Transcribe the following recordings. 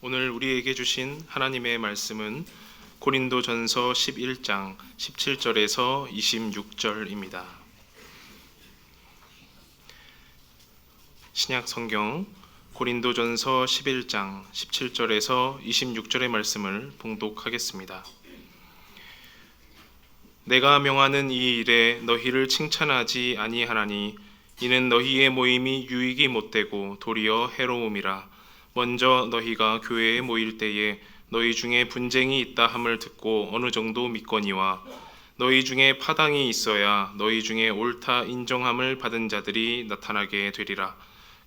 오늘 우리에게 주신 하나님의 말씀은 고린도전서 11장 17절에서 26절입니다. 신약 성경 고린도전서 11장 17절에서 26절의 말씀을 봉독하겠습니다. 내가 명하는 이 일에 너희를 칭찬하지 아니하나니 이는 너희의 모임이 유익이 못되고 도리어 해로움이라. 먼저 너희가 교회에 모일 때에 너희 중에 분쟁이 있다 함을 듣고 어느 정도 믿거니와 너희 중에 파당이 있어야 너희 중에 옳다 인정함을 받은 자들이 나타나게 되리라.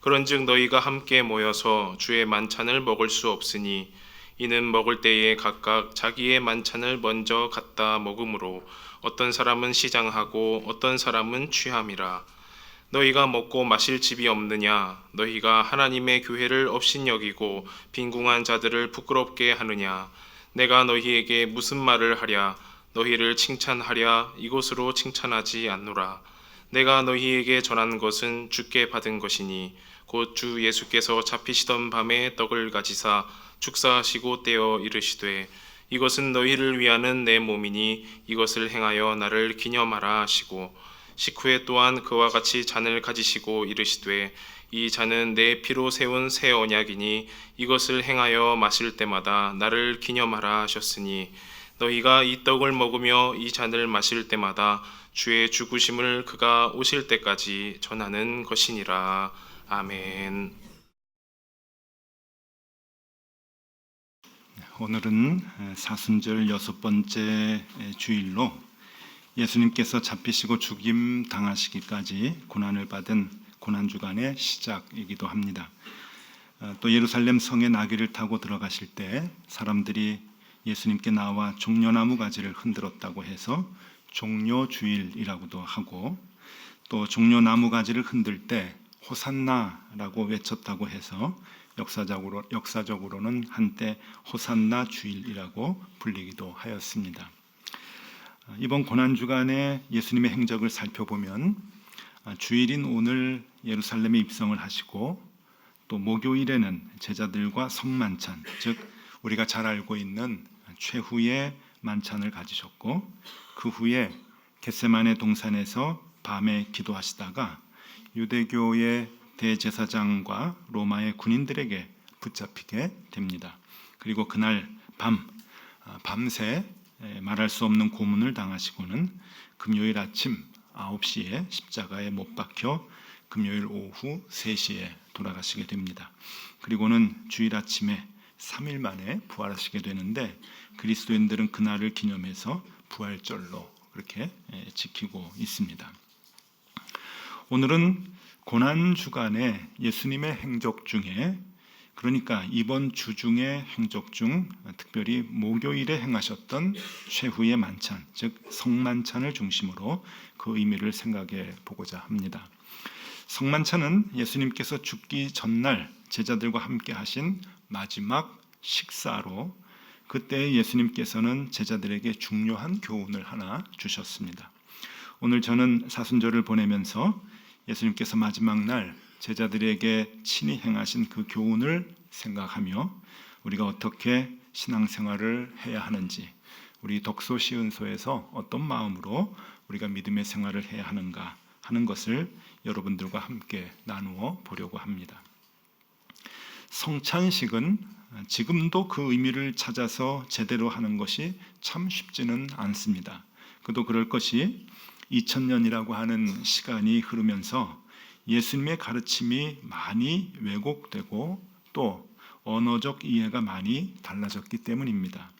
그런즉 너희가 함께 모여서 주의 만찬을 먹을 수 없으니 이는 먹을 때에 각각 자기의 만찬을 먼저 갖다 먹으므로 어떤 사람은 시장하고 어떤 사람은 취함이라. 너희가 먹고 마실 집이 없느냐? 너희가 하나님의 교회를 업신여기고 빈궁한 자들을 부끄럽게 하느냐? 내가 너희에게 무슨 말을 하랴? 너희를 칭찬하랴? 이것으로 칭찬하지 않노라. 내가 너희에게 전한 것은 주께 받은 것이니 곧 주 예수께서 잡히시던 밤에 떡을 가지사 축사하시고 떼어 이르시되 이것은 너희를 위하는 내 몸이니 이것을 행하여 나를 기념하라 하시고 식후에 또한 그와 같이 잔을 가지시고 이르시되 이 잔은 내 피로 세운 새 언약이니 이것을 행하여 마실 때마다 나를 기념하라 하셨으니 너희가 이 떡을 먹으며 이 잔을 마실 때마다 주의 죽으심을 그가 오실 때까지 전하는 것이니라. 아멘. 오늘은 사순절 6번째 주일로 예수님께서 잡히시고 죽임 당하시기까지 고난을 받은 고난주간의 시작이기도 합니다. 또 예루살렘 성에 나귀를 타고 들어가실 때 사람들이 예수님께 나와 종려나무 가지를 흔들었다고 해서 종려주일이라고도 하고, 또 종려나무 가지를 흔들 때 호산나라고 외쳤다고 해서 역사적으로는 한때 호산나 주일이라고 불리기도 하였습니다. 이번 고난주간의 예수님의 행적을 살펴보면 주일인 오늘 예루살렘에 입성을 하시고, 또 목요일에는 제자들과 성만찬, 즉 우리가 잘 알고 있는 최후의 만찬을 가지셨고, 그 후에 겟세마네 동산에서 밤에 기도하시다가 유대교의 대제사장과 로마의 군인들에게 붙잡히게 됩니다. 그리고 그날 밤새 말할 수 없는 고문을 당하시고는 금요일 아침 9시에 십자가에 못 박혀 금요일 오후 3시에 돌아가시게 됩니다. 그리고는 주일 아침에 3일 만에 부활하시게 되는데, 그리스도인들은 그날을 기념해서 부활절로 그렇게 지키고 있습니다. 오늘은 고난주간의 예수님의 행적 중에, 그러니까 이번 주 중의 행적 중 특별히 목요일에 행하셨던 최후의 만찬, 즉 성만찬을 중심으로 그 의미를 생각해 보고자 합니다. 성만찬은 예수님께서 죽기 전날 제자들과 함께 하신 마지막 식사로, 그때 예수님께서는 제자들에게 중요한 교훈을 하나 주셨습니다. 오늘 저는 사순절을 보내면서 예수님께서 마지막 날 제자들에게 친히 행하신 그 교훈을 생각하며 우리가 어떻게 신앙생활을 해야 하는지, 우리 덕소시은소에서 어떤 마음으로 우리가 믿음의 생활을 해야 하는가 하는 것을 여러분들과 함께 나누어 보려고 합니다. 성찬식은 지금도 그 의미를 찾아서 제대로 하는 것이 참 쉽지는 않습니다. 그도 그럴 것이 2000년이라고 하는 시간이 흐르면서 예수님의 가르침이 많이 왜곡되고 또 언어적 이해가 많이 달라졌기 때문입니다.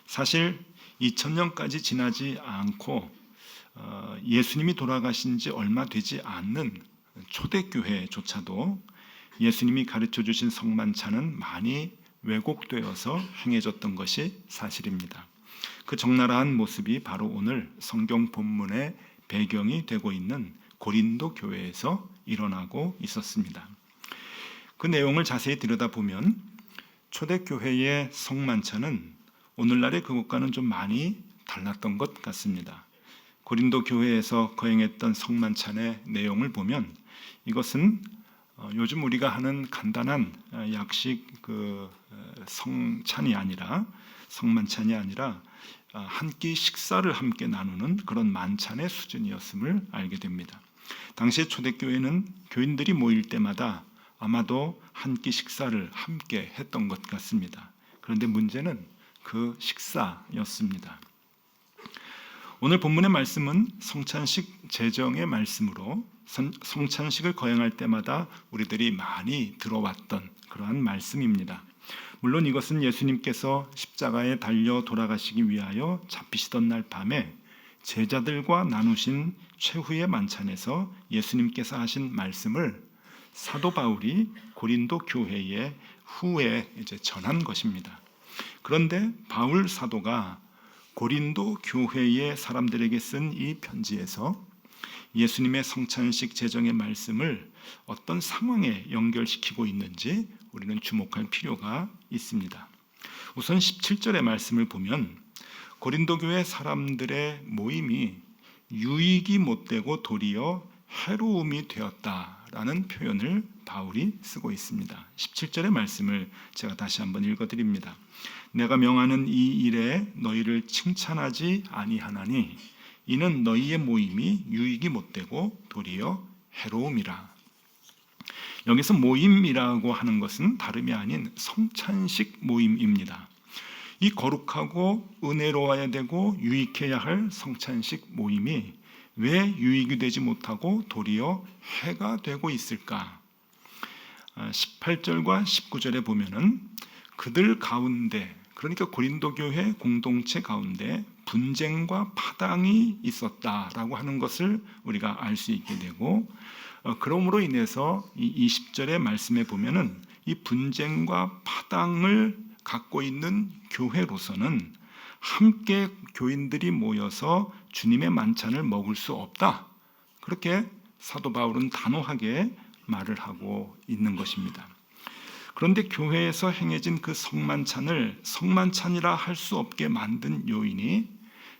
사실 2000년까지 지나지 않고 예수님이 돌아가신 지 얼마 되지 않는 초대교회조차도 예수님이 가르쳐 주신 성만찬은 많이 왜곡되어서 행해졌던 것이 사실입니다. 그 적나라한 모습이 바로 오늘 성경 본문의 배경이 되고 있는 고린도 교회에서 일어나고 있었습니다. 그 내용을 자세히 들여다보면 초대교회의 성만찬은 오늘날의 그것과는 좀 많이 달랐던 것 같습니다. 고린도 교회에서 거행했던 성만찬의 내용을 보면 이것은 요즘 우리가 하는 간단한 약식 성찬이 아니라 성만찬이 아니라 한 끼 식사를 함께 나누는 그런 만찬의 수준이었음을 알게 됩니다. 당시의 초대교회는 교인들이 모일 때마다 아마도 한 끼 식사를 함께 했던 것 같습니다. 그런데 문제는 그 식사였습니다. 오늘 본문의 말씀은 성찬식 제정의 말씀으로 성찬식을 거행할 때마다 우리들이 많이 들어왔던 그러한 말씀입니다. 물론 이것은 예수님께서 십자가에 달려 돌아가시기 위하여 잡히시던 날 밤에 제자들과 나누신 최후의 만찬에서 예수님께서 하신 말씀을 사도 바울이 고린도 교회에 후에 전한 것입니다. 그런데 바울 사도가 고린도 교회의 사람들에게 쓴 이 편지에서 예수님의 성찬식 제정의 말씀을 어떤 상황에 연결시키고 있는지 우리는 주목할 필요가 있습니다. 우선 17절의 말씀을 보면 고린도 교회 사람들의 모임이 유익이 못되고 도리어 해로움이 되었다라는 표현을 바울이 쓰고 있습니다. 17절의 말씀을 제가 다시 한번 읽어드립니다. 내가 명하는 이 일에 너희를 칭찬하지 아니하나니 이는 너희의 모임이 유익이 못되고 도리어 해로움이라. 여기서 모임이라고 하는 것은 다름이 아닌 성찬식 모임입니다. 이 거룩하고 은혜로워야 되고 유익해야 할 성찬식 모임이 왜 유익이 되지 못하고 도리어 해가 되고 있을까? 18절과 19절에 보면은 그들 가운데, 그러니까 고린도 교회 공동체 가운데 분쟁과 파당이 있었다라고 하는 것을 우리가 알 수 있게 되고, 그러므로 인해서 이 20절의 말씀에 보면은 이 분쟁과 파당을 갖고 있는 교회로서는 함께 교인들이 모여서 주님의 만찬을 먹을 수 없다. 그렇게 사도 바울은 단호하게 말을 하고 있는 것입니다. 그런데 교회에서 행해진 그 성만찬을 성만찬이라 할 수 없게 만든 요인이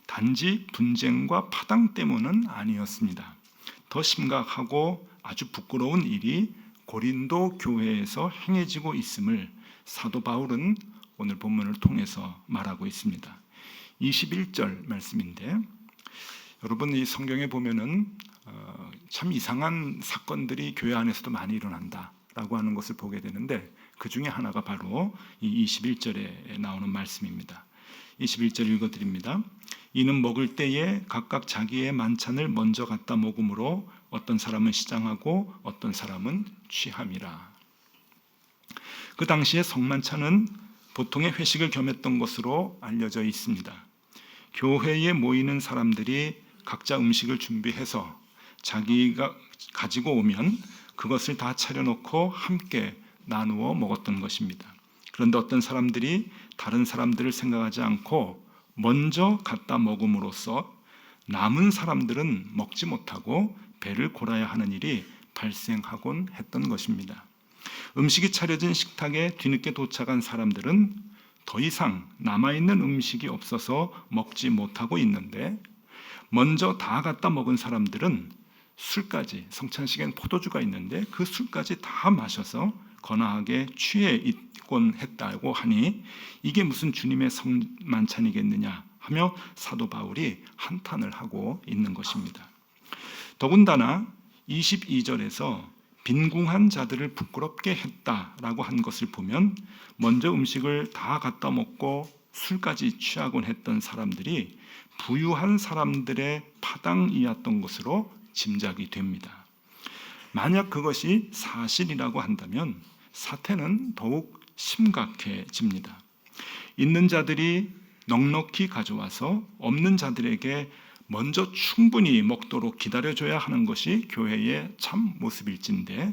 단지 분쟁과 파당 때문은 아니었습니다. 더 심각하고 아주 부끄러운 일이 고린도 교회에서 행해지고 있음을 사도 바울은 오늘 본문을 통해서 말하고 있습니다. 21절 말씀인데, 여러분 이 성경에 보면은 참 이상한 사건들이 교회 안에서도 많이 일어난다라고 하는 것을 보게 되는데, 그 중에 하나가 바로 이 21절에 나오는 말씀입니다. 21절 읽어드립니다. 이는 먹을 때에 각각 자기의 만찬을 먼저 갖다 먹음으로 어떤 사람은 시장하고 어떤 사람은 취함이라. 그 당시에 성만찬은 보통의 회식을 겸했던 것으로 알려져 있습니다. 교회에 모이는 사람들이 각자 음식을 준비해서 자기가 가지고 오면 그것을 다 차려놓고 함께 나누어 먹었던 것입니다. 그런데 어떤 사람들이 다른 사람들을 생각하지 않고 먼저 갖다 먹음으로써 남은 사람들은 먹지 못하고 배를 골아야 하는 일이 발생하곤 했던 것입니다. 음식이 차려진 식탁에 뒤늦게 도착한 사람들은 더 이상 남아있는 음식이 없어서 먹지 못하고 있는데, 먼저 다 갖다 먹은 사람들은 술까지, 성찬식엔 포도주가 있는데 그 술까지 다 마셔서 거나하게 취해 있곤 했다고 하니 이게 무슨 주님의 성만찬이겠느냐 하며 사도 바울이 한탄을 하고 있는 것입니다. 더군다나 22절에서 빈궁한 자들을 부끄럽게 했다라고 한 것을 보면 먼저 음식을 다 갖다 먹고 술까지 취하곤 했던 사람들이 부유한 사람들의 파당이었던 것으로 짐작이 됩니다. 만약 그것이 사실이라고 한다면 사태는 더욱 심각해집니다. 있는 자들이 넉넉히 가져와서 없는 자들에게 먼저 충분히 먹도록 기다려줘야 하는 것이 교회의 참 모습일진데,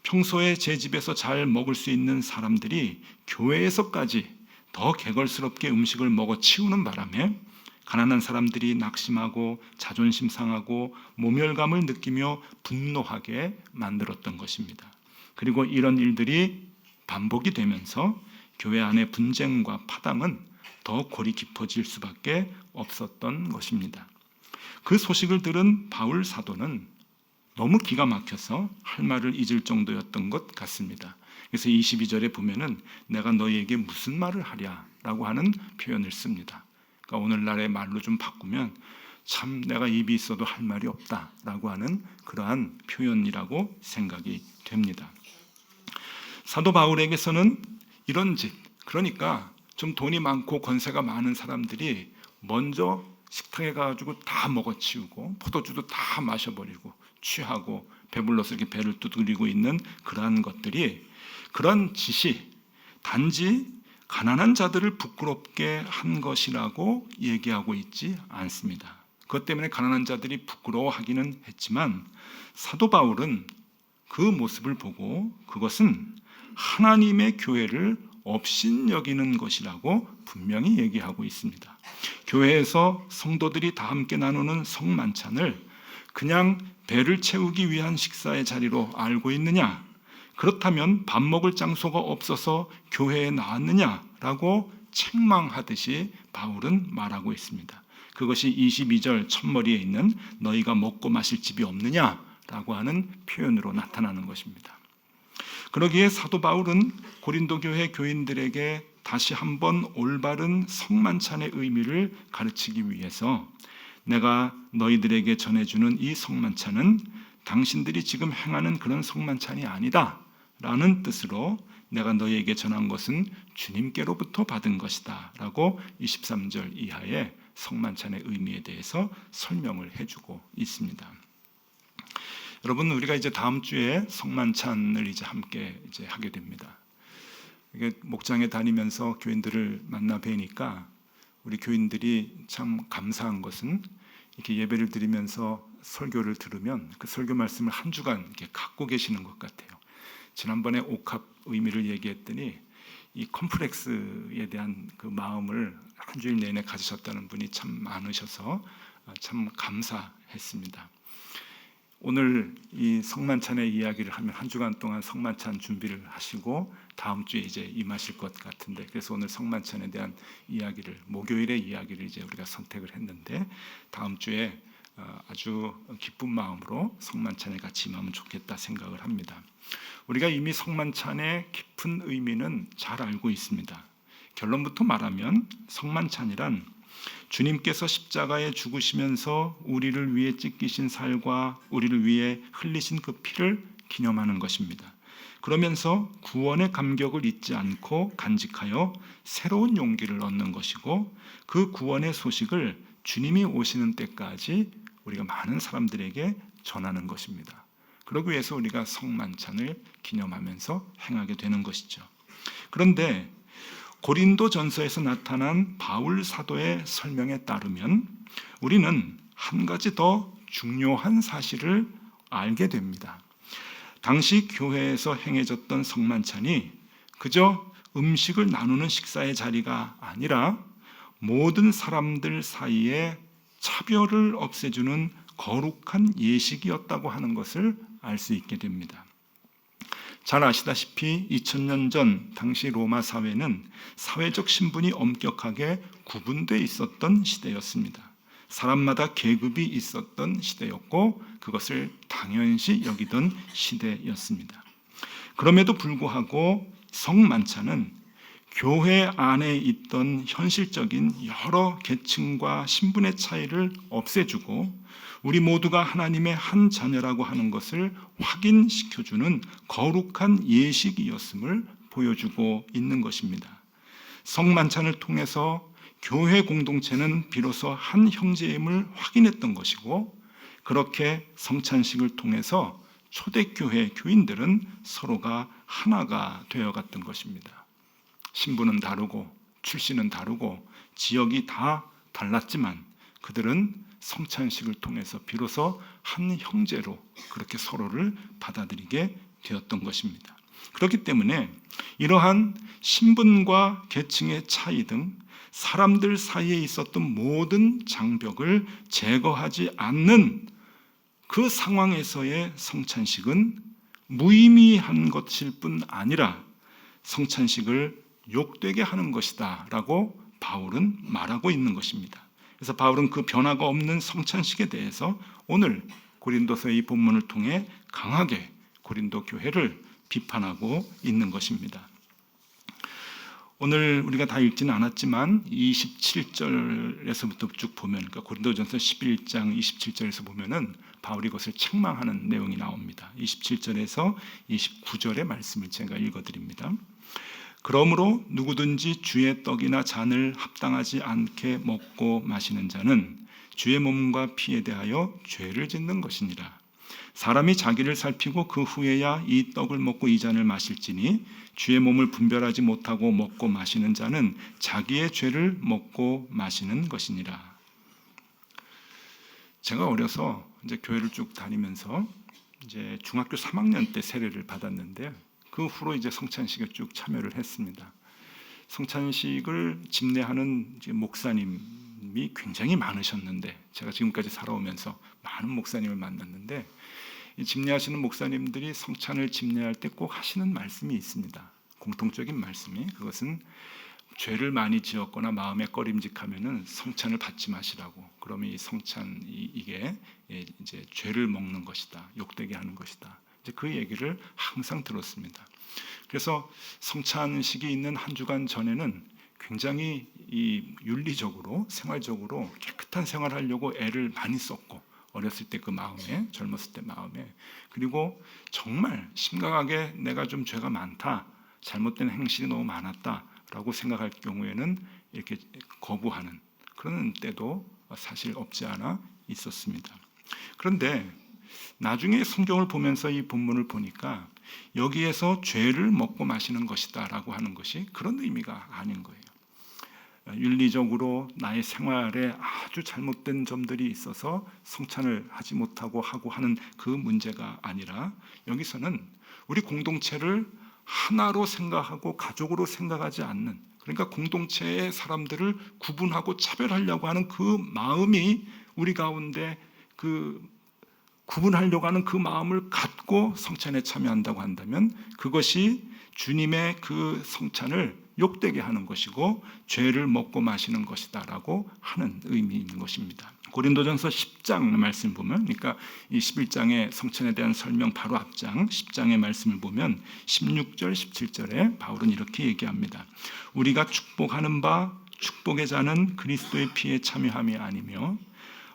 평소에 제 집에서 잘 먹을 수 있는 사람들이 교회에서까지 더 개걸스럽게 음식을 먹어 치우는 바람에 가난한 사람들이 낙심하고 자존심 상하고 모멸감을 느끼며 분노하게 만들었던 것입니다. 그리고 이런 일들이 반복이 되면서 교회 안의 분쟁과 파당은 더 골이 깊어질 수밖에 없었던 것입니다. 그 소식을 들은 바울 사도는 너무 기가 막혀서 할 말을 잊을 정도였던 것 같습니다. 그래서 22절에 보면은 내가 너희에게 무슨 말을 하랴라고 하는 표현을 씁니다. 그러니까 오늘날의 말로 좀 바꾸면 참 내가 입이 있어도 할 말이 없다라고 하는 그러한 표현이라고 생각이 됩니다. 사도 바울에게서는 이런 짓, 그러니까 좀 돈이 많고 권세가 많은 사람들이 먼저 식탁에 가가지고 다 먹어치우고 포도주도 다 마셔버리고 취하고 배불러서 이렇게 배를 두드리고 있는 그러한 것들이, 그런 짓이 단지 가난한 자들을 부끄럽게 한 것이라고 얘기하고 있지 않습니다. 그것 때문에 가난한 자들이 부끄러워하기는 했지만 사도 바울은 그 모습을 보고 그것은 하나님의 교회를 업신여기는 것이라고 분명히 얘기하고 있습니다. 교회에서 성도들이 다 함께 나누는 성만찬을 그냥 배를 채우기 위한 식사의 자리로 알고 있느냐? 그렇다면 밥 먹을 장소가 없어서 교회에 나왔느냐라고 책망하듯이 바울은 말하고 있습니다. 그것이 22절 첫머리에 있는 너희가 먹고 마실 집이 없느냐라고 하는 표현으로 나타나는 것입니다. 그러기에 사도 바울은 고린도 교회 교인들에게 다시 한번 올바른 성만찬의 의미를 가르치기 위해서 내가 너희들에게 전해주는 이 성만찬은 당신들이 지금 행하는 그런 성만찬이 아니다 라는 뜻으로 내가 너희에게 전한 것은 주님께로부터 받은 것이다 라고 23절 이하의 성만찬의 의미에 대해서 설명을 해주고 있습니다. 여러분, 우리가 이제 다음 주에 성만찬을 이제 함께 이제 하게 됩니다. 이게 목장에 다니면서 교인들을 만나 뵈니까 우리 교인들이 참 감사한 것은 이렇게 예배를 드리면서 설교를 들으면 그 설교 말씀을 한 주간 이렇게 갖고 계시는 것 같아요. 지난번에 옥합 의미를 얘기했더니 이 컴플렉스에 대한 그 마음을 한 주일 내내 가지셨다는 분이 참 많으셔서 참 감사했습니다. 오늘 이 성만찬의 이야기를 하면 한 주간 동안 성만찬 준비를 하시고 다음 주에 이제 임하실 것 같은데, 그래서 오늘 성만찬에 대한 이야기를, 목요일의 이야기를 이제 우리가 선택을 했는데 다음 주에 아주 기쁜 마음으로 성만찬에 같이 임하면 좋겠다 생각을 합니다. 우리가 이미 성만찬의 깊은 의미는 잘 알고 있습니다. 결론부터 말하면 성만찬이란 주님께서 십자가에 죽으시면서 우리를 위해 찢기신 살과 우리를 위해 흘리신 그 피를 기념하는 것입니다. 그러면서 구원의 감격을 잊지 않고 간직하여 새로운 용기를 얻는 것이고, 그 구원의 소식을 주님이 오시는 때까지 우리가 많은 사람들에게 전하는 것입니다. 그러기 위해서 우리가 성만찬을 기념하면서 행하게 되는 것이죠. 그런데 고린도전서에서 나타난 바울 사도의 설명에 따르면 우리는 한 가지 더 중요한 사실을 알게 됩니다. 당시 교회에서 행해졌던 성만찬이 그저 음식을 나누는 식사의 자리가 아니라 모든 사람들 사이에 차별을 없애주는 거룩한 예식이었다고 하는 것을 알 수 있게 됩니다. 잘 아시다시피 2000년 전 당시 로마 사회는 사회적 신분이 엄격하게 구분되어 있었던 시대였습니다. 사람마다 계급이 있었던 시대였고 그것을 당연시 여기던 시대였습니다. 그럼에도 불구하고 성만찬은 교회 안에 있던 현실적인 여러 계층과 신분의 차이를 없애주고 우리 모두가 하나님의 한 자녀라고 하는 것을 확인시켜주는 거룩한 예식이었음을 보여주고 있는 것입니다. 성만찬을 통해서 교회 공동체는 비로소 한 형제임을 확인했던 것이고, 그렇게 성찬식을 통해서 초대교회 교인들은 서로가 하나가 되어갔던 것입니다. 신분은 다르고 출신은 다르고 지역이 다 달랐지만 그들은 성찬식을 통해서 비로소 한 형제로 그렇게 서로를 받아들이게 되었던 것입니다. 그렇기 때문에 이러한 신분과 계층의 차이 등 사람들 사이에 있었던 모든 장벽을 제거하지 않는 그 상황에서의 성찬식은 무의미한 것일 뿐 아니라 성찬식을 욕되게 하는 것이다 라고 바울은 말하고 있는 것입니다. 그래서 바울은 그 변화가 없는 성찬식에 대해서 오늘 고린도서의 이 본문을 통해 강하게 고린도 교회를 비판하고 있는 것입니다. 오늘 우리가 다 읽지는 않았지만 27절에서부터 쭉 보면, 그러니까 고린도전서 11장 27절에서 보면은 바울이 그것을 책망하는 내용이 나옵니다. 27절에서 29절의 말씀을 제가 읽어드립니다. 그러므로 누구든지 주의 떡이나 잔을 합당하지 않게 먹고 마시는 자는 주의 몸과 피에 대하여 죄를 짓는 것이니라. 사람이 자기를 살피고 그 후에야 이 떡을 먹고 이 잔을 마실지니 주의 몸을 분별하지 못하고 먹고 마시는 자는 자기의 죄를 먹고 마시는 것이니라. 제가 어려서 이제 교회를 쭉 다니면서 이제 중학교 3학년 때 세례를 받았는데, 그 후로 이제 성찬식에 쭉 참여를 했습니다. 성찬식을 집례하는 이제 목사님이 굉장히 많으셨는데, 제가 지금까지 살아오면서 많은 목사님을 만났는데, 이 집례하시는 목사님들이 성찬을 집례할 때 꼭 하시는 말씀이 있습니다. 공통적인 말씀이, 그것은 죄를 많이 지었거나 마음에 꺼림직하면은 성찬을 받지 마시라고. 그러면 이 성찬 이게 이제 죄를 먹는 것이다, 욕되게 하는 것이다. 이제 그 얘기를 항상 들었습니다. 그래서 성찬식이 있는 한 주간 전에는 굉장히 이 윤리적으로, 생활적으로 깨끗한 생활하려고 애를 많이 썼고, 어렸을 때 그 마음에, 젊었을 때 마음에, 그리고 정말 심각하게 내가 좀 죄가 많다, 잘못된 행실이 너무 많았다라고 생각할 경우에는 이렇게 거부하는 그런 때도 사실 없지 않아 있었습니다. 그런데 나중에 성경을 보면서 이 본문을 보니까 여기에서 죄를 먹고 마시는 것이다라고 하는 것이 그런 의미가 아닌 거예요. 윤리적으로 나의 생활에 아주 잘못된 점들이 있어서 성찬을 하지 못하고 하는 그 문제가 아니라, 여기서는 우리 공동체를 하나로 생각하고 가족으로 생각하지 않는, 그러니까 공동체의 사람들을 구분하고 차별하려고 하는 그 마음이 우리 가운데 그 구분하려고 하는 그 마음을 갖고 성찬에 참여한다고 한다면, 그것이 주님의 그 성찬을 욕되게 하는 것이고 죄를 먹고 마시는 것이다라고 하는 의미인 것입니다. 고린도전서 10장 말씀 보면, 그러니까 이 11장의 성찬에 대한 설명 바로 앞장 10장의 말씀을 보면 16절 17절에 바울은 이렇게 얘기합니다. 우리가 축복하는 바 축복의 자는 그리스도의 피에 참여함이 아니며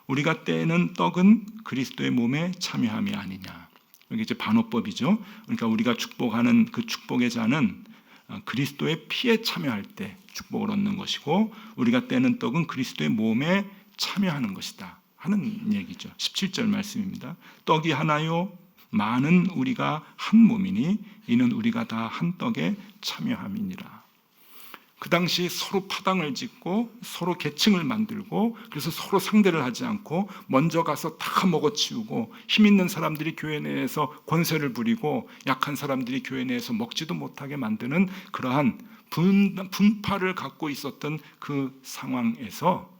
우리가 떼는 떡은 그리스도의 몸에 참여함이 아니냐. 여기 이제 반어법이죠. 그러니까 우리가 축복하는 그 축복의 자는 그리스도의 피에 참여할 때 축복을 얻는 것이고, 우리가 떼는 떡은 그리스도의 몸에 참여하는 것이다 하는 얘기죠. 17절 말씀입니다. 떡이 하나요 많은 우리가 한 몸이니 이는 우리가 다 한 떡에 참여함이니라. 그 당시 서로 파당을 짓고 서로 계층을 만들고, 그래서 서로 상대를 하지 않고 먼저 가서 다 먹어치우고, 힘 있는 사람들이 교회 내에서 권세를 부리고 약한 사람들이 교회 내에서 먹지도 못하게 만드는 그러한 분파를 갖고 있었던 그 상황에서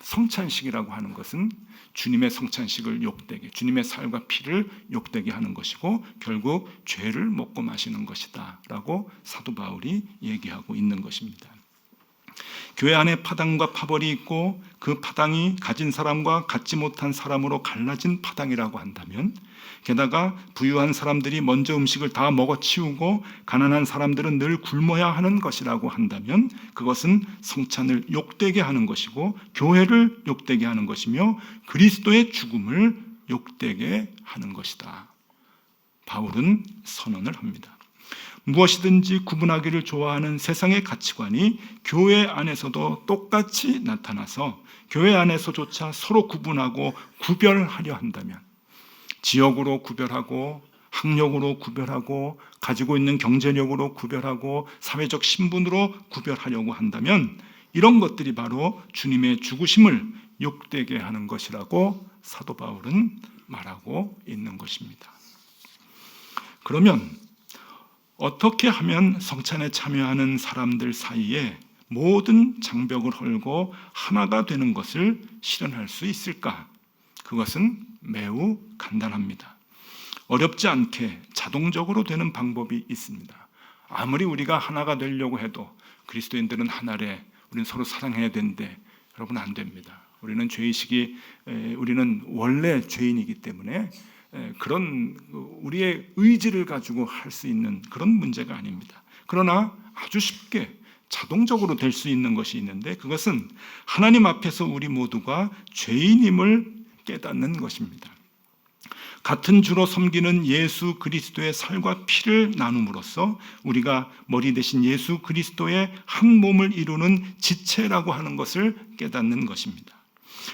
성찬식이라고 하는 것은 주님의 성찬식을 욕되게, 주님의 살과 피를 욕되게 하는 것이고 결국 죄를 먹고 마시는 것이다 라고 사도 바울이 얘기하고 있는 것입니다. 교회 안에 파당과 파벌이 있고 그 파당이 가진 사람과 갖지 못한 사람으로 갈라진 파당이라고 한다면, 게다가 부유한 사람들이 먼저 음식을 다 먹어치우고 가난한 사람들은 늘 굶어야 하는 것이라고 한다면, 그것은 성찬을 욕되게 하는 것이고 교회를 욕되게 하는 것이며 그리스도의 죽음을 욕되게 하는 것이다. 바울은 선언을 합니다. 무엇이든지 구분하기를 좋아하는 세상의 가치관이 교회 안에서도 똑같이 나타나서 교회 안에서조차 서로 구분하고 구별하려 한다면, 지역으로 구별하고 학력으로 구별하고 가지고 있는 경제력으로 구별하고 사회적 신분으로 구별하려고 한다면, 이런 것들이 바로 주님의 죽으심을 욕되게 하는 것이라고 사도 바울은 말하고 있는 것입니다. 그러면 어떻게 하면 성찬에 참여하는 사람들 사이에 모든 장벽을 헐고 하나가 되는 것을 실현할 수 있을까? 그것은 매우 간단합니다. 어렵지 않게 자동적으로 되는 방법이 있습니다. 아무리 우리가 하나가 되려고 해도 그리스도인들은 하나래, 우리는 서로 사랑해야 되는데, 여러분 안 됩니다. 우리는 죄의식이, 우리는 원래 죄인이기 때문에 그런 우리의 의지를 가지고 할 수 있는 그런 문제가 아닙니다. 그러나 아주 쉽게 자동적으로 될 수 있는 것이 있는데, 그것은 하나님 앞에서 우리 모두가 죄인임을 깨닫는 것입니다. 같은 주로 섬기는 예수 그리스도의 살과 피를 나눔으로써 우리가 머리 대신 예수 그리스도의 한 몸을 이루는 지체라고 하는 것을 깨닫는 것입니다.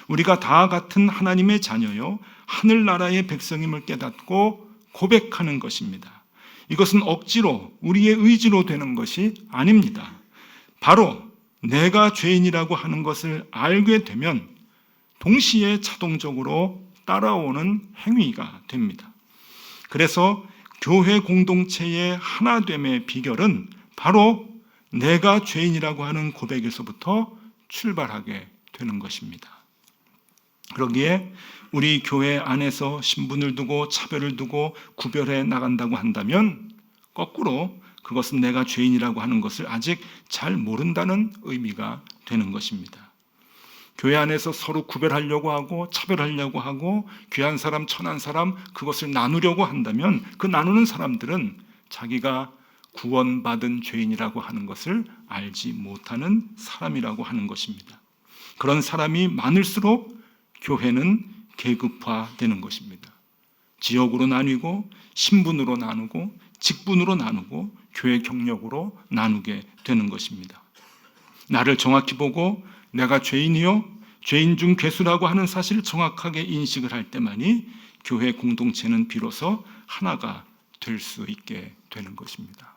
우리가 다 같은 하나님의 자녀요 하늘나라의 백성임을 깨닫고 고백하는 것입니다. 이것은 억지로 우리의 의지로 되는 것이 아닙니다. 바로 내가 죄인이라고 하는 것을 알게 되면 동시에 자동적으로 따라오는 행위가 됩니다. 그래서 교회 공동체의 하나됨의 비결은 바로 내가 죄인이라고 하는 고백에서부터 출발하게 되는 것입니다. 그러기에 우리 교회 안에서 신분을 두고 차별을 두고 구별해 나간다고 한다면 거꾸로 그것은 내가 죄인이라고 하는 것을 아직 잘 모른다는 의미가 되는 것입니다. 교회 안에서 서로 구별하려고 하고 차별하려고 하고 귀한 사람 천한 사람 그것을 나누려고 한다면 그 나누는 사람들은 자기가 구원받은 죄인이라고 하는 것을 알지 못하는 사람이라고 하는 것입니다. 그런 사람이 많을수록 교회는 계급화되는 것입니다. 지역으로 나뉘고 신분으로 나누고 직분으로 나누고 교회 경력으로 나누게 되는 것입니다. 나를 정확히 보고 내가 죄인이요 죄인 중 괴수라고 하는 사실을 정확하게 인식을 할 때만이 교회 공동체는 비로소 하나가 될 수 있게 되는 것입니다.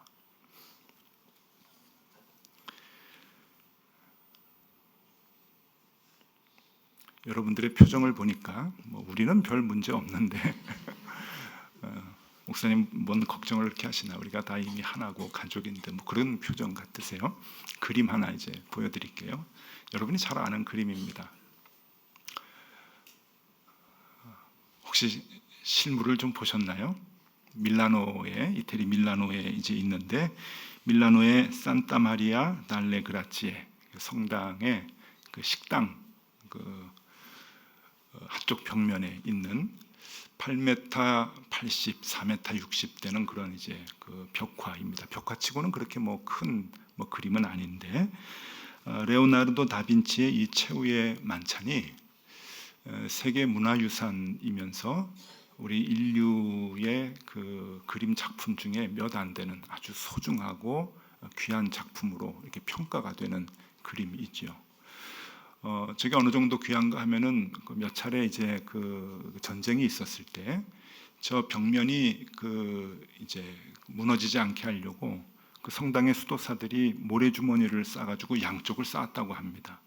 여러분들의 표정을 보니까 우리는 별 문제 없는데 목사님 뭔 걱정을 그렇게 하시나, 우리가 다 이미 하나고 가족인데 그런 표정 같으세요? 그림 하나 이제 보여드릴게요. 여러분이 잘 아는 그림입니다. 혹시 실물을 좀 보셨나요? 밀라노에, 이태리 밀라노에 이제 있는데, 밀라노의 산타 마리아 달레 그라치에 성당의 그 식당 한쪽 벽면에 있는 8m 80, 4m 60 되는 그런 이제 그 벽화입니다. 벽화치고는 그렇게 큰 그림은 아닌데, 레오나르도 다빈치의 이 최후의 만찬이 세계 문화유산이면서 우리 인류의 그 그림 작품 중에 몇 안 되는 아주 소중하고 귀한 작품으로 이렇게 평가가 되는 그림이 있죠. 저게 어느 정도 귀한가 하면은 몇 차례 이제 그 전쟁이 있었을 때 저 벽면이 이제 무너지지 않게 하려고 그 성당의 수도사들이 모래주머니를 싸가지고 양쪽을 쌓았다고 합니다.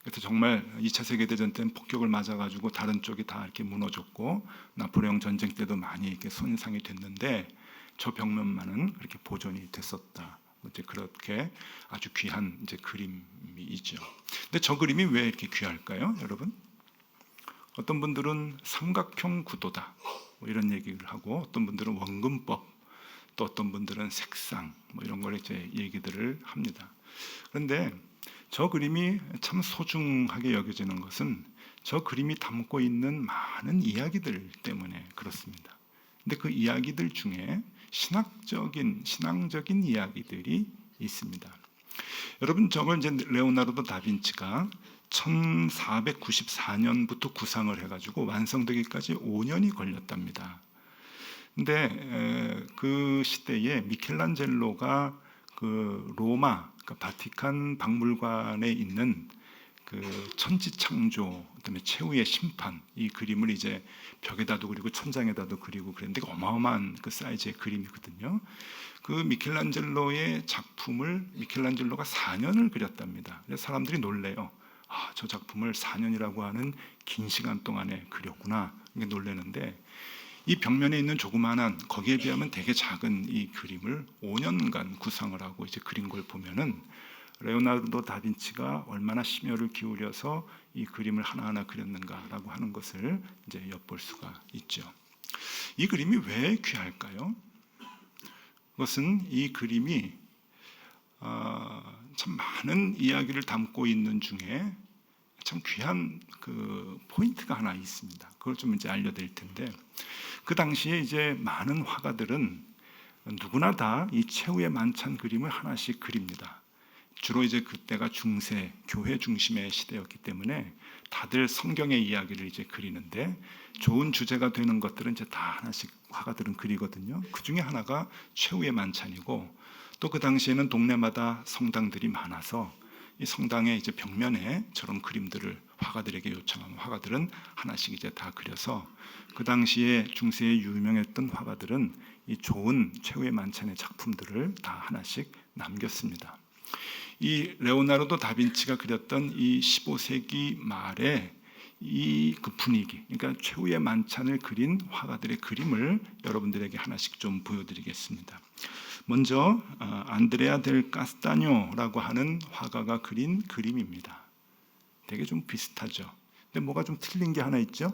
그래서 정말 2차 세계대전 때는 폭격을 맞아가지고 다른 쪽이 다 이렇게 무너졌고 나폴레옹 전쟁 때도 많이 이렇게 손상이 됐는데 저 벽면만은 그렇게 보존이 됐었다. 이제 그렇게 아주 귀한 이제 그림이죠. 근데 저 그림이 왜 이렇게 귀할까요, 여러분? 어떤 분들은 삼각형 구도다 이런 얘기를 하고, 어떤 분들은 원근법, 또 어떤 분들은 색상 이런 걸 이제 얘기들을 합니다. 그런데 저 그림이 참 소중하게 여겨지는 것은 저 그림이 담고 있는 많은 이야기들 때문에 그렇습니다. 근데 그 이야기들 중에 신앙적인 이야기들이 있습니다. 여러분, 저걸 이제 레오나르도 다빈치가 1494년부터 구상을 해가지고 완성되기까지 5년이 걸렸답니다. 근데 그 시대에 미켈란젤로가 그 로마, 그러니까 바티칸 박물관에 있는 그 천지창조, 그다음에 최후의 심판, 이 그림을 이제 벽에다도 그리고 천장에다도 그리고 그랬는데 어마어마한 그 사이즈의 그림이거든요. 그 미켈란젤로의 작품을 미켈란젤로가 4년을 그렸답니다. 그래서 사람들이 놀래요. 저 작품을 4년이라고 하는 긴 시간 동안에 그렸구나. 이게 놀라는데, 이 벽면에 있는 조그마한, 거기에 비하면 되게 작은 이 그림을 5년간 구상을 하고 이제 그린 걸 보면은 레오나르도 다빈치가 얼마나 심혈을 기울여서 이 그림을 하나하나 그렸는가라고 하는 것을 이제 엿볼 수가 있죠. 이 그림이 왜 귀할까요? 그것은 이 그림이 참 많은 이야기를 담고 있는 중에 참 귀한 그 포인트가 하나 있습니다. 그걸 좀 이제 알려드릴 텐데, 그 당시에 이제 많은 화가들은 누구나 다 이 최후의 만찬 그림을 하나씩 그립니다. 주로 이제 그때가 중세 교회 중심의 시대였기 때문에 다들 성경의 이야기를 이제 그리는데, 좋은 주제가 되는 것들은 이제 다 하나씩 화가들은 그리거든요. 그 중에 하나가 최후의 만찬이고, 또 그 당시에는 동네마다 성당들이 많아서 이 성당의 이제 벽면에 저런 그림들을 화가들에게 요청하면 화가들은 하나씩 이제 다 그려서, 그 당시에 중세에 유명했던 화가들은 이 좋은 최후의 만찬의 작품들을 다 하나씩 남겼습니다. 이 레오나르도 다빈치가 그렸던 이 15세기 말에 이 그 분위기, 그러니까 최후의 만찬을 그린 화가들의 그림을 여러분들에게 하나씩 좀 보여드리겠습니다. 먼저 안드레아 델 카스타뇨라고 하는 화가가 그린 그림입니다. 되게 좀 비슷하죠. 근데 뭐가 좀 틀린 게 하나 있죠?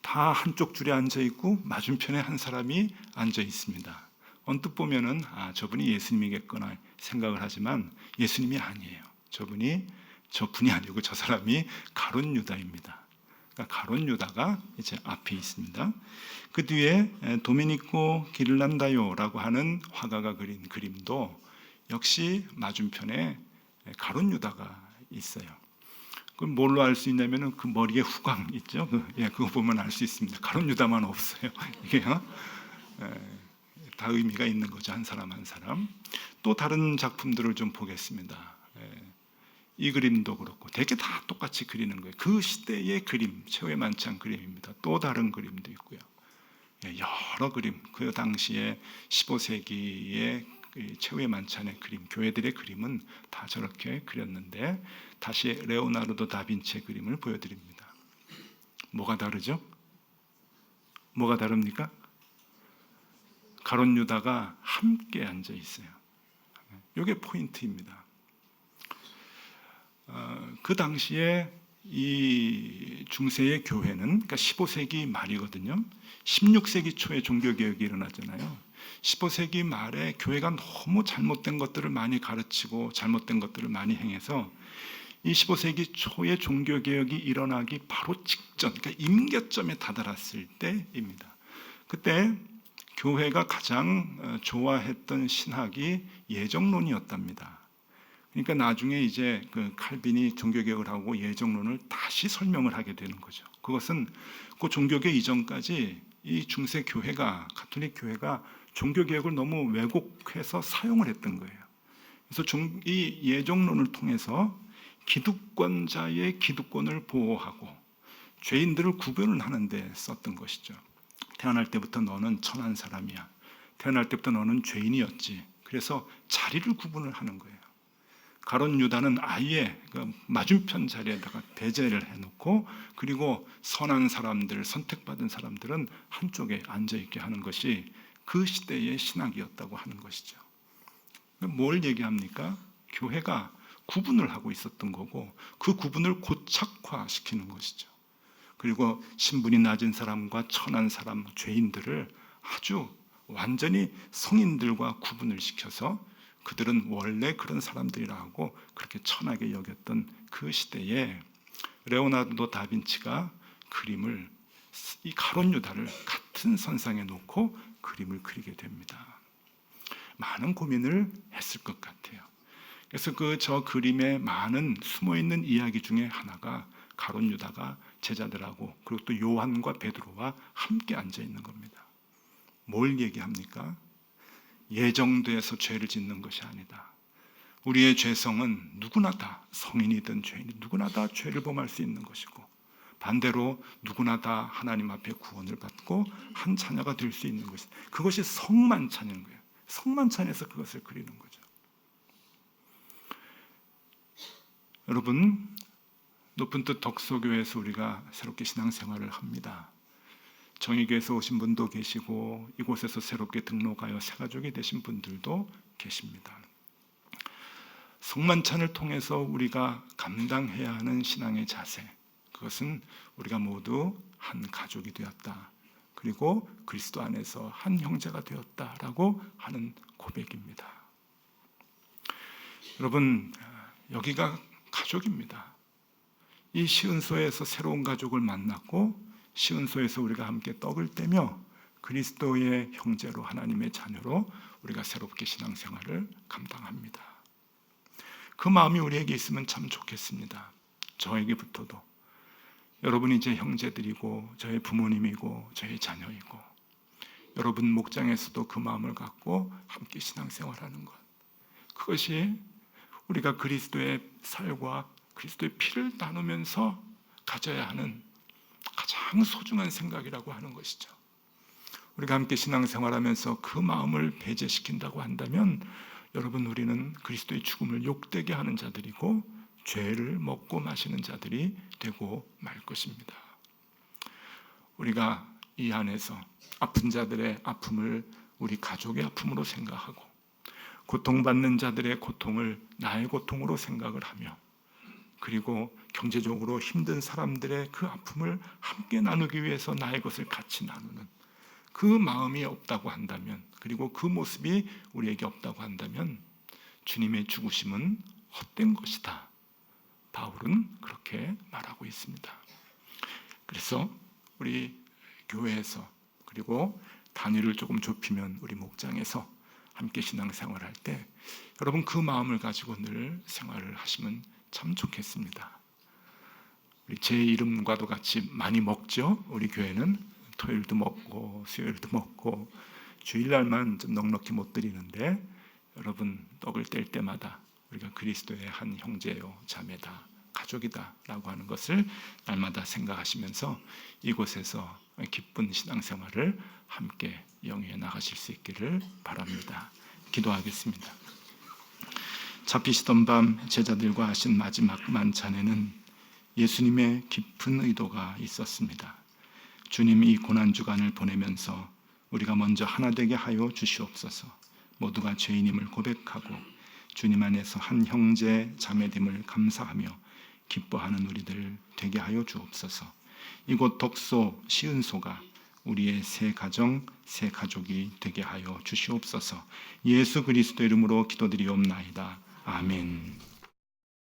다 한쪽 줄에 앉아 있고 맞은편에 한 사람이 앉아 있습니다. 언뜻 보면은 저분이 예수님이겠거나 생각을 하지만 예수님이 아니에요. 저분이 아니고 저 사람이 가룟 유다입니다. 그러니까 가룟 유다가 이제 앞에 있습니다. 그 뒤에 도메니코 기를란다요라고 하는 화가가 그린 그림도 역시 맞은편에 가룟 유다가 있어요. 그럼 뭘로 알 수 있냐면은 그 머리에 후광 있죠? 그거 보면 알 수 있습니다. 가룟 유다만 없어요. 이게요. 다 의미가 있는 거죠. 한 사람 한 사람. 또 다른 작품들을 좀 보겠습니다. 이 그림도 그렇고 되게 다 똑같이 그리는 거예요. 그 시대의 그림, 최후의 만찬 그림입니다. 또 다른 그림도 있고요. 여러 그림, 그 당시에 15세기의 최후의 만찬의 그림, 교회들의 그림은 다 저렇게 그렸는데, 다시 레오나르도 다빈치의 그림을 보여드립니다. 뭐가 다르죠? 뭐가 다릅니까? 가룟 유다가 함께 앉아 있어요. 이게 포인트입니다. 그 당시에 이 중세의 교회는, 그러니까 15세기 말이거든요. 16세기 초에 종교개혁이 일어났잖아요. 15세기 말에 교회가 너무 잘못된 것들을 많이 가르치고 잘못된 것들을 많이 행해서 이 15세기 초에 종교개혁이 일어나기 바로 직전, 그러니까 임계점에 다다랐을 때입니다. 그때 교회가 가장 좋아했던 신학이 예정론이었답니다. 그러니까 나중에 이제 그 칼빈이 종교개혁을 하고 예정론을 다시 설명을 하게 되는 거죠. 그것은 그 종교개혁 이전까지 이 중세 교회가, 가톨릭 교회가 종교개혁을 너무 왜곡해서 사용을 했던 거예요. 그래서 이 예정론을 통해서 기득권자의 기득권을 보호하고 죄인들을 구별을 하는데 썼던 것이죠. 태어날 때부터 너는 천한 사람이야. 태어날 때부터 너는 죄인이었지. 그래서 자리를 구분을 하는 거예요. 가룟 유다는 아예 그 맞은편 자리에다가 배제를 해놓고, 그리고 선한 사람들, 선택받은 사람들은 한쪽에 앉아있게 하는 것이 그 시대의 신학이었다고 하는 것이죠. 뭘 얘기합니까? 교회가 구분을 하고 있었던 거고, 그 구분을 고착화시키는 것이죠. 그리고 신분이 낮은 사람과 천한 사람, 죄인들을 아주 완전히 성인들과 구분을 시켜서 그들은 원래 그런 사람들이라고 그렇게 천하게 여겼던 그 시대에 레오나르도 다빈치가 그림을, 이 가룟 유다를 같은 선상에 놓고 그림을 그리게 됩니다. 많은 고민을 했을 것 같아요. 그래서 저 그림에 많은 숨어 있는 이야기 중에 하나가 가룟 유다가 제자들하고, 그리고 또 요한과 베드로와 함께 앉아 있는 겁니다. 뭘 얘기합니까? 예정돼서 죄를 짓는 것이 아니다. 우리의 죄성은 누구나 다, 성인이든 죄인이든 누구나 다 죄를 범할 수 있는 것이고, 반대로 누구나 다 하나님 앞에 구원을 받고 한 자녀가 될 수 있는 것이, 그것이 성만찬인 거예요. 성만찬에서 그것을 그리는 거죠. 여러분, 높은 뜻 덕소교회에서 우리가 새롭게 신앙생활을 합니다. 정의교회에서 오신 분도 계시고, 이곳에서 새롭게 등록하여 새가족이 되신 분들도 계십니다. 성만찬을 통해서 우리가 감당해야 하는 신앙의 자세, 그것은 우리가 모두 한 가족이 되었다, 그리고 그리스도 안에서 한 형제가 되었다라고 하는 고백입니다. 여러분, 여기가 가족입니다. 이 시은소에서 새로운 가족을 만났고 시은소에서 우리가 함께 떡을 떼며 그리스도의 형제로 하나님의 자녀로 우리가 새롭게 신앙생활을 감당합니다. 그 마음이 우리에게 있으면 참 좋겠습니다. 저에게부터도. 여러분이 제 형제들이고 저의 부모님이고 저의 자녀이고 여러분 목장에서도 그 마음을 갖고 함께 신앙생활하는 것, 그것이 우리가 그리스도의 살과 그리스도의 피를 나누면서 가져야 하는 가장 소중한 생각이라고 하는 것이죠. 우리가 함께 신앙생활하면서 그 마음을 배제시킨다고 한다면 여러분, 우리는 그리스도의 죽음을 욕되게 하는 자들이고 죄를 먹고 마시는 자들이 되고 말 것입니다. 우리가 이 안에서 아픈 자들의 아픔을 우리 가족의 아픔으로 생각하고 고통받는 자들의 고통을 나의 고통으로 생각을 하며 그리고 경제적으로 힘든 사람들의 그 아픔을 함께 나누기 위해서 나의 것을 같이 나누는 그 마음이 없다고 한다면, 그리고 그 모습이 우리에게 없다고 한다면 주님의 죽으심은 헛된 것이다. 바울은 그렇게 말하고 있습니다. 그래서 우리 교회에서, 그리고 단위를 조금 좁히면 우리 목장에서 함께 신앙생활할 때 여러분 그 마음을 가지고 늘 생활을 하시면 참 좋겠습니다. 우리 제 이름과도 같이 많이 먹죠. 우리 교회는 토요일도 먹고 수요일도 먹고 주일날만 좀 넉넉히 못 드리는데, 여러분 떡을 뗄 때마다 우리가 그리스도의 한 형제요 자매다, 가족이다 라고 하는 것을 날마다 생각하시면서 이곳에서 기쁜 신앙생활을 함께 영위해 나가실 수 있기를 바랍니다. 기도하겠습니다. 잡히시던 밤 제자들과 하신 마지막 만찬에는 예수님의 깊은 의도가 있었습니다. 주님, 이 고난주간을 보내면서 우리가 먼저 하나 되게 하여 주시옵소서. 모두가 죄인임을 고백하고 주님 안에서 한 형제 자매됨을 감사하며 기뻐하는 우리들 되게 하여 주옵소서. 이곳 덕소 시은소가 우리의 새 가정, 새 가족이 되게 하여 주시옵소서. 예수 그리스도 이름으로 기도드리옵나이다. 아멘.